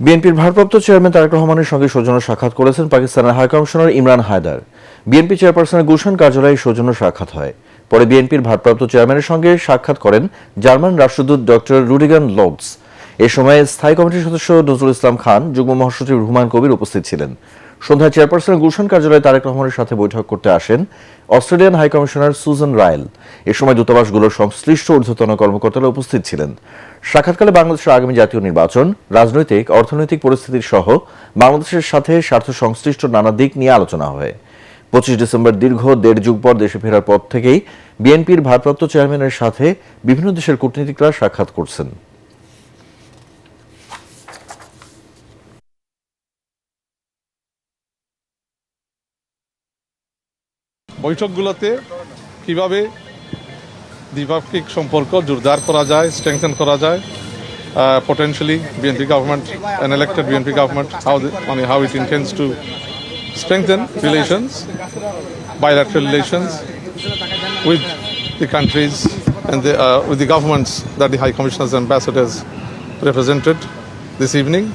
বিএনপির ভারপ্রাপ্ত চেয়ারম্যান তারেক রহমানের সঙ্গে সৌজন্য সাক্ষাৎ করেছেন পাকিস্তানের হাইকমিশনার ইমরান হায়দার। বিএনপি চেয়ারপারসনের গুলশান কার্যালয়ে সৌজন্য সাক্ষাৎ হয়। পরে বিএনপির ভারপ্রাপ্ত চেয়ারম্যানের সঙ্গে সাক্ষাৎ করেন জার্মান রাষ্ট্রদূত ডক্টর রুডিগান লোডস। এ সময় স্থায়ী কমিটির সদস্য নজরুল ইসলাম খান, যুগ্ম মহাসচিব রুহুমান কবির উপস্থিত ছিলেন। সন্ধ্যায় চেয়ারপারসনের গুলশান কার্যালয়ে তারেক রহমানের সাথে বৈঠক করতে আসেন অস্ট্রেলিয়ান হাইকমিশনার সুজান রায়েল। এ সময় দূতাবাসগুলোর সংশ্লিষ্ট ঊর্ধ্বতন কর্মকর্তারা উপস্থিত ছিলেন। সাক্ষাৎকালে বাংলাদেশের আগামী জাতীয় নির্বাচন, রাজনৈতিক, অর্থনৈতিক পরিস্থিতির সহ বাংলাদেশের সাথে স্বার্থ সংশ্লিষ্ট নানা দিক নিয়ে আলোচনা হয়। 25 ডিসেম্বর দীর্ঘ 1.5 যুগ পর দেশে ফেরার পর থেকেই বিএনপির ভারপ্রাপ্ত চেয়ারম্যানের সাথে বিভিন্ন দেশের কূটনীতিকরা সাক্ষাৎ করছেন। বৈঠকগুলোতে কিভাবে দ্বিপাক্ষিক সম্পর্ক জোরদার করা যায়, স্ট্রেংথেন করা যায়, potentially BNP government, an elected BNP government, how it intends to strengthen relations, bilateral relations with the countries and with the governments that the High Commissioners and ambassadors represented this evening.